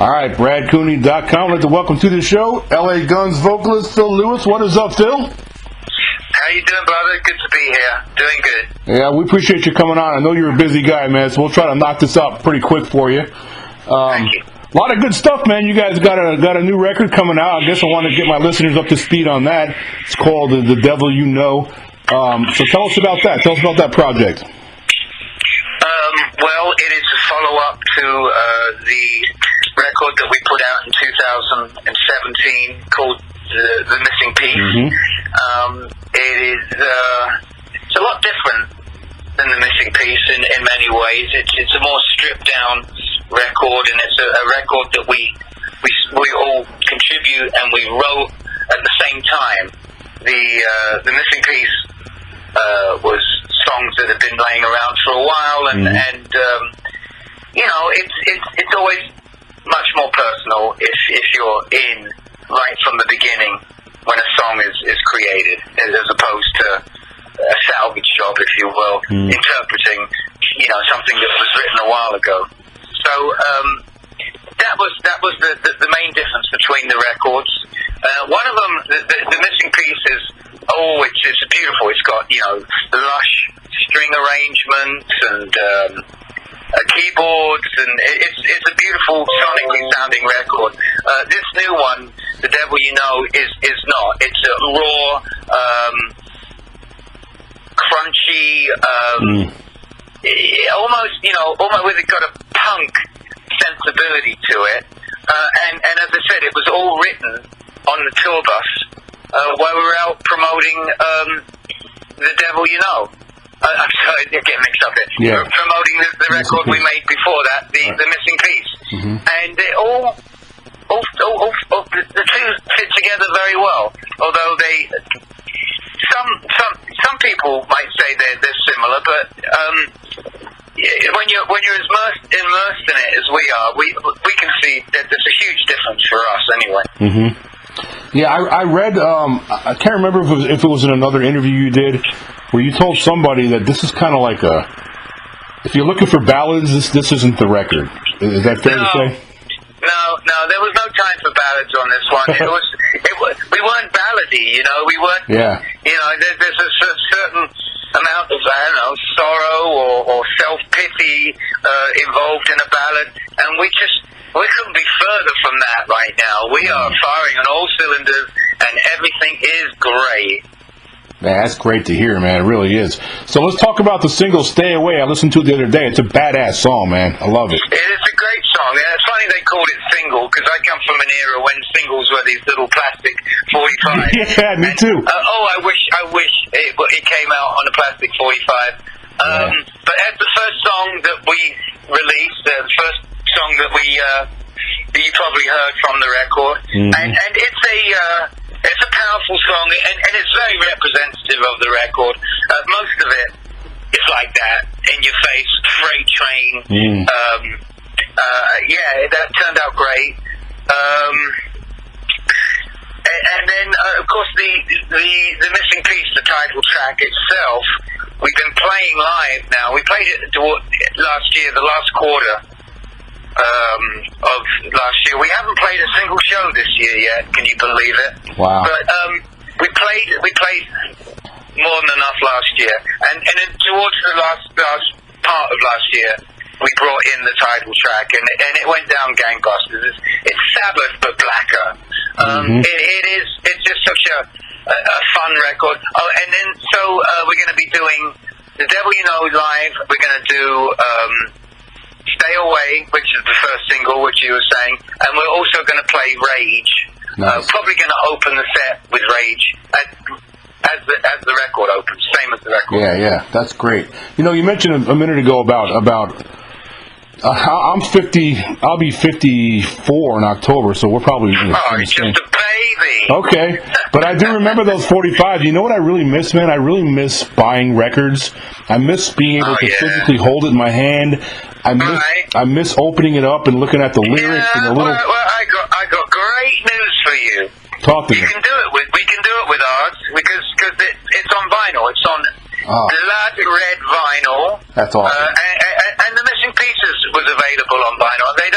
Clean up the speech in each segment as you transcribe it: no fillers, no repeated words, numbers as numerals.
All right, BradCooney.com. I'd like to welcome to the show LA GUNS vocalist Phil Lewis. What is up, Phil? How you doing, brother? Good to be here. Doing good. Yeah, we appreciate you coming on. I know you're a busy guy, man, so we'll try to knock this out pretty quick for you. Thank you. A lot of good stuff, man. You guys got a new record coming out. I guess I want to get my listeners up to speed on that. It's called The Devil You Know. So tell us about that. Tell us about that project. Well, it is a follow-up to the record that we put out in 2017 called The Missing Piece. Mm-hmm. It's a lot different than The Missing Piece in many ways. It's a more stripped-down record, and it's a record that we all contribute and we wrote at the same time. The Missing Piece was songs that have been laying around for a while, and you know, it's always much more personal if you're in right from the beginning when a song is created, as opposed to a salvage job, if you will, interpreting, you know, something that was written a while ago. So that was the main difference between the records. One of them, the Missing Piece is it's beautiful. It's got, you know, lush string arrangements and keyboards, and it's a beautiful sonically sounding record. This new one, The Devil You Know, is not. It's a raw, crunchy, almost with got a punk sensibility to it. And as I said, it was all written on the tour bus while we were out promoting The Devil You Know. I'm sorry, I get mixed up here. Yeah. Promoting the record we made before that, the Missing Piece. And it the two fit together very well. Although some people might say they're similar, but when you're as immersed in it as we are, we can see that there's a huge difference for us anyway. Yeah, I read. I can't remember if it was in another interview you did, where you told somebody that this is kind of like if you're looking for ballads, this isn't the record. Is that fair to say? No, there was no time for ballads on this one. We weren't ballady, you know. We weren't. Yeah. You know, there's a certain amount of, I don't know, sorrow or self-pity involved in a ballad, and we couldn't be further from that right now. We are firing on all cylinders, and everything is great. Man, that's great to hear, man. It really is. So let's talk about the single "Stay Away." I listened to it the other day. It's a badass song, man. I love it. It is a great song. Yeah, it's funny they called it single, because I come from an era when singles were these little plastic 45. Yeah, me too. I wish it came out on a plastic 45. But as the first song that we released, the first song that you probably heard from the record, and it's a powerful song, and it's very representative of the record. Most of it is like that, in your face, freight train. That turned out great. And then, of course, the Missing Piece, the title track itself, we've been playing live now. We played it last year, the last quarter of last year. We haven't played a single show this year yet. Can you believe it? Wow! But we played more than enough last year, and then towards the last part of last year, we brought in the title track, and it went down gangbusters. It's Sabbath but blacker. It's just such a fun record. Oh, and then we're going to be doing The Devil You Know live. We're going to do Stay Away, which is the first single, which you were saying, and we're also going to play Rage. Nice. Probably going to open the set with Rage as the record opens, same as the record. Yeah, that's great. You know, you mentioned a minute ago about I'm 50. I'll be 54 in October, so we're probably. You're just a baby. Okay, but I do remember those 45. You know what I really miss, man? I really miss buying records. I miss being able to physically hold it in my hand. I miss opening it up and looking at the lyrics and the little. Well, I got great news for you. Talk to me. We can do it with ours because it's on vinyl. It's on blood red vinyl. That's awesome. And the Missing Pieces was available on vinyl. They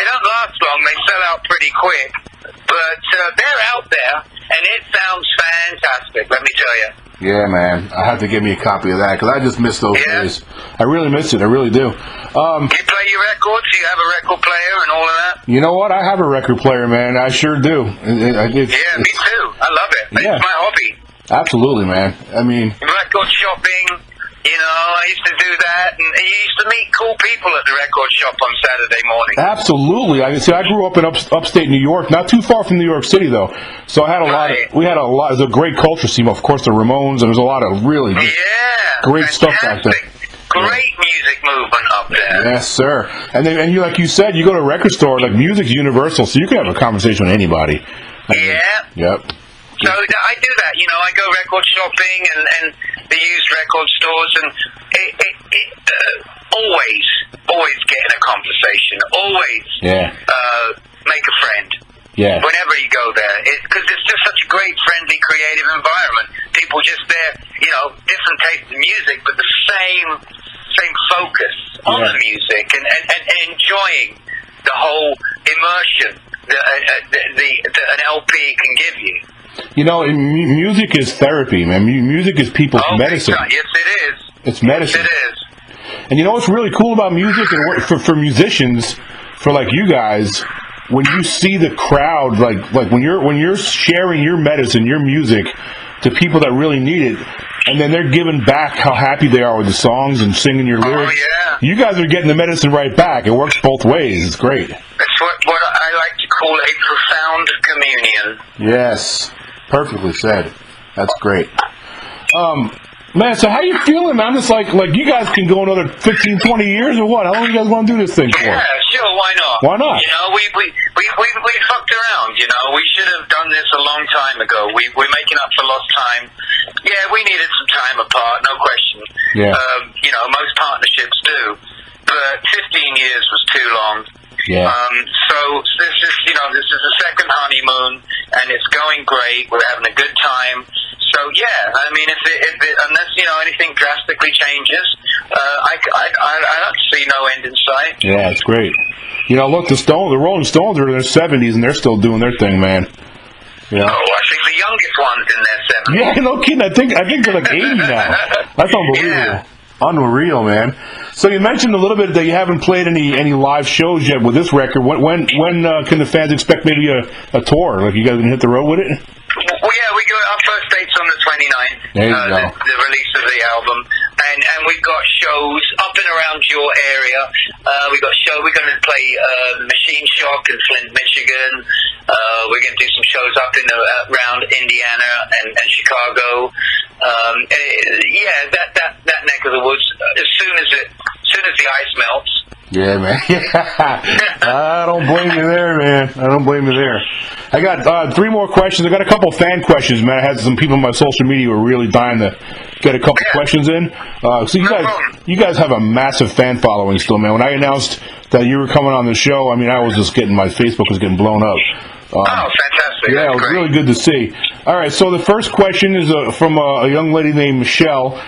don't last long. They out pretty quick. But they're out there, and it sounds fantastic, let me tell you. Yeah, man. I have to get me a copy of that, because I just miss those days. I really miss it. I really do. You play your records? You have a record player and all of that? You know what? I have a record player, man. I sure do. Yeah, me too. I love it. Yeah. It's my hobby. Absolutely, man. I mean... Record shopping, you know, I used to do that, and you used to meet cool people at the record shop on Saturday morning. Absolutely. I grew up in upstate New York, not too far from New York City, though. So I had a lot. It was a great culture scene. Of course, the Ramones, and there's a lot of really great stuff back there. Great music movement up there. Yes, sir. And you, like you said, you go to a record store, like music's universal, so you can have a conversation with anybody. Yep. So I do that, you know, I go record shopping and the used record stores, and always get in a conversation, always make a friend. Yeah. Whenever you go there, because it's just such a great, friendly, creative environment. People just there, you know, different tastes in music, but the same focus on the music and enjoying the whole immersion that an LP can give you. You know, music is therapy, man. Music is people's medicine. Yes, it is. It's medicine. Yes, it is. And you know what's really cool about music, and for musicians, for like you guys, when you see the crowd, like when you're sharing your medicine, your music, to people that really need it, and then they're giving back how happy they are with the songs and singing your lyrics. Oh, yeah. You guys are getting the medicine right back. It works both ways. It's great. That's what I like to call a profound communion. Yes. Perfectly said. That's great. Man, so how you feeling, man? I'm just like you guys can go another 15, 20 years or what? How long do you guys want to do this thing for? Yeah, sure, why not? Why not? You know, we fucked around, you know. We should have done this a long time ago. We're making up for lost time. Yeah, we needed some time apart, no question. Yeah. You know, most partnerships do. But 15 years was too long. Yeah. So this is the second honeymoon, and it's going great. We're having a good time. So yeah, I mean, if it unless anything drastically changes, I don't see no end in sight. Yeah, it's great. You know, look, the Rolling Stones are in their 70s, and they're still doing their thing, man. You know? Oh, I think the youngest one's in their 70s. Yeah, no kidding. I think they're like 80 now. That's unbelievable. Yeah. Unreal, man. So you mentioned a little bit that you haven't played any live shows yet with this record. When can the fans expect maybe a tour? Like, you guys gonna hit the road with it? Well, yeah, we go. Our first date's on the 29th. There you go. The release of the album, and we've got shows up and around your area. We're going to play Machine Shock in Flint, Michigan. We're going to do some shows up in around Indiana and Chicago. That neck of the woods. As soon as the ice melts. Yeah, man. I don't blame you there, man. I don't blame you there. I got 3 more questions. I got a couple fan questions, man. I had some people on my social media who were really dying to get a couple questions in. So you guys have a massive fan following still, man. When I announced that you were coming on the show, I mean, my Facebook was getting blown up. Fantastic. Yeah, it was really good to see. All right, so the first question is from a young lady named Michelle.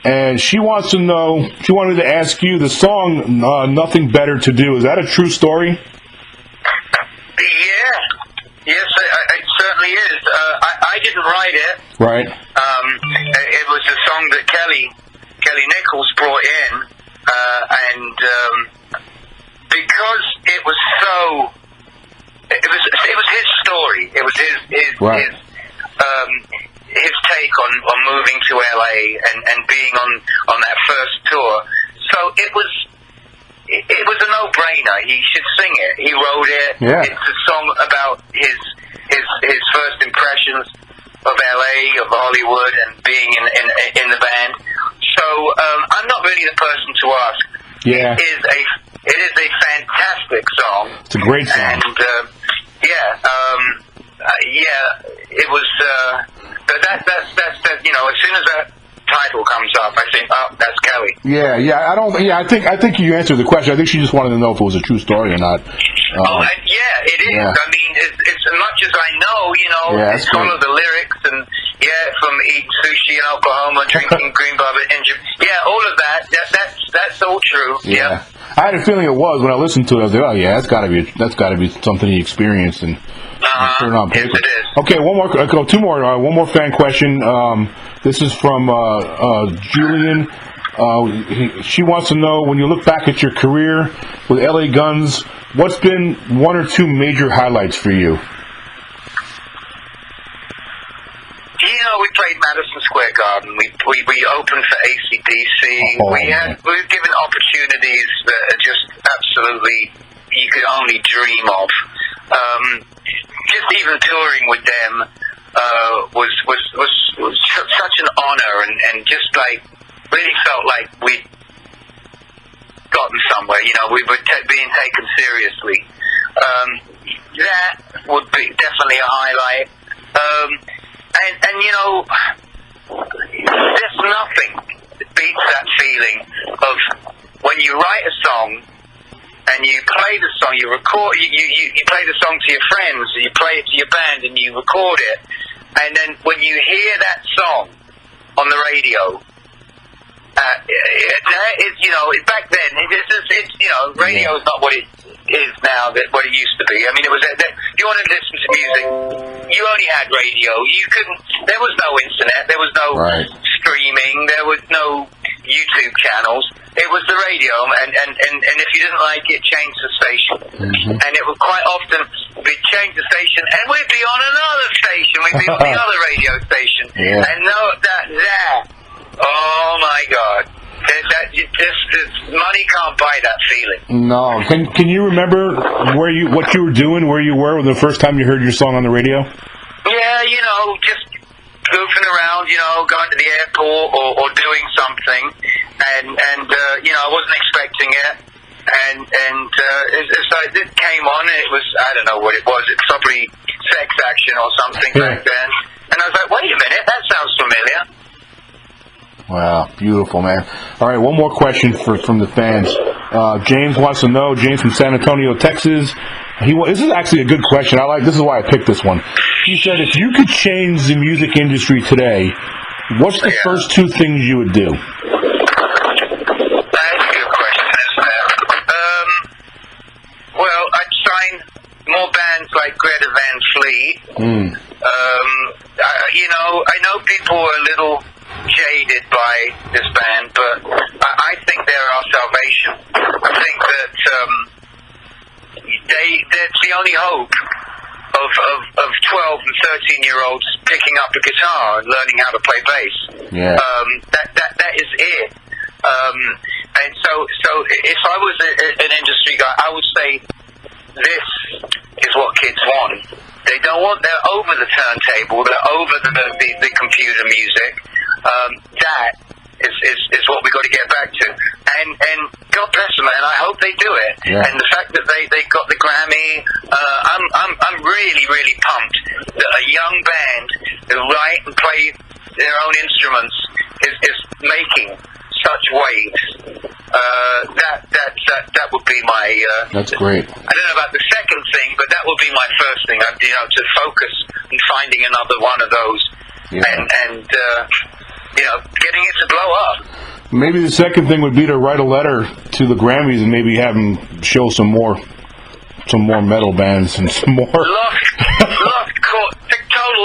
And she wanted me to ask you the song Nothing Better to Do. Is that a true story? Yeah. Yes, it certainly is. I didn't write it. Right. It was a song that Kelly Nichols brought in, and because it was his story. It was his take on moving to LA and being on that first tour. So it was a no-brainer. He should sing it. He wrote it. Yeah. It's a song about his first impressions of LA, of Hollywood, and being in the band. So I'm not really the person to ask. Yeah. It is a fantastic song. It's a great song. And it was. But that's as soon as that title comes up, I think, oh, that's Kelly. I think you answered the question. I think she just wanted to know if it was a true story or not. It is. Yeah. I mean, it's as much as I know, it's all of the lyrics and from eating sushi in Oklahoma, drinking green bourbon, and all of that. That's all true. Yeah. I had a feeling it was when I listened to it. I was like, oh yeah, that's got to be something he experienced and put it on paper. Yes, it is. Okay, two more. One more fan question. This is from Julian. She wants to know, when you look back at your career with LA Guns, what's been one or two major highlights for you? You know, we played Madison Square Garden. We opened for AC/DC. Oh, we were given opportunities that are just absolutely you could only dream of. Just even touring with them was such an honor, and just like really felt like we'd gotten somewhere. You know, we were being taken seriously. That would be definitely a highlight. And you know, there's nothing that beats that feeling of when you write a song and you play the song, you record, you play the song to your friends, you play it to your band, and you record it, and then when you hear that song on the radio, you know, back then, it's you know, radio is not what it is now, what it used to be. I mean, it was you wanted to listen to music, you only had radio. You couldn't. There was no internet. There was no streaming. There was no YouTube channels. It was the radio, and if you didn't like it, change the station. And it would quite often we'd change the station, and we'd be on another station. We'd be on the other radio station, and that. Oh my God. Money can't buy that feeling. No. Can you remember what you were doing, where you were the first time you heard your song on the radio? Yeah, you know, just goofing around, you know, going to the airport or doing something, and you know, I wasn't expecting it, and so this came on, and it was, I don't know what it was, it's probably Sex Action or something back then, and I was like, wait a minute, that sounds familiar. Wow, beautiful, man. All right, one more question from the fans. James wants to know, James from San Antonio, Texas. This is actually a good question. This is why I picked this one. He said, if you could change the music industry today, what's the first two things you would do? That's a good question, isn't it? Well, I'd sign more bands like Greta Van Fleet. You know, I know people are a little jaded by this band, but I think they're our salvation. I think that that's the only hope of 12 and 13-year-olds picking up a guitar and learning how to play bass. Yeah. That is it. And so if I was an industry guy, I would say this is what kids want. They don't want, they're over the turntable, they're over the computer music. That is what we got to get back to, and God bless them, and I hope they do it. Yeah. And the fact that they got the Grammy, I'm really pumped that a young band who write and play their own instruments is making such waves. That would be my. That's great. I don't know about the second thing, but that would be my first thing. You know, to focus on finding another one of those, and you know, getting it to blow up. Maybe the second thing would be to write a letter to the Grammys and maybe have them show some more metal bands and some more. Total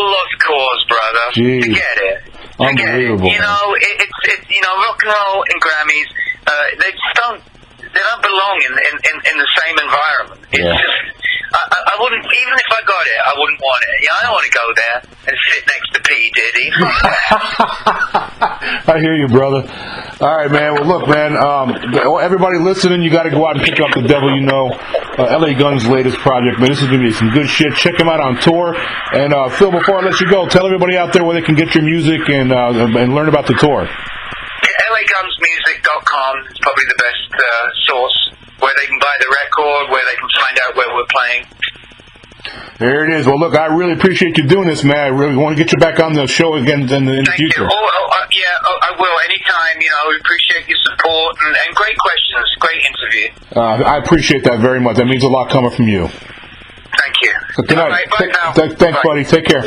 lost cause, brother. Jeez. Forget it. Unbelievable. You know, it's you know, rock and roll and Grammys, they don't belong in the same environment. It's just, I wouldn't, even if I got it, I wouldn't want it. You know, I don't want to go there and sit next to P. Diddy. I hear you, brother. All right, man. Well, look, man, everybody listening, you got to go out and pick up The Devil You Know, LA Guns' latest project, man. This is going to be some good shit. Check him out on tour. And, Phil, before I let you go, tell everybody out there where they can get your music and learn about the tour. LAGunsmusic.com is probably the best source where they can buy the record, where they can find out where we're playing. There it is. Well, look, I really appreciate you doing this, man. I really want to get you back on the show again in the future. Thank you. I will. Anytime, you know, we appreciate your support and great questions. Great interview. I appreciate that very much. That means a lot coming from you. Thank you. Good night. All right, bye now. Thanks, buddy. Take care.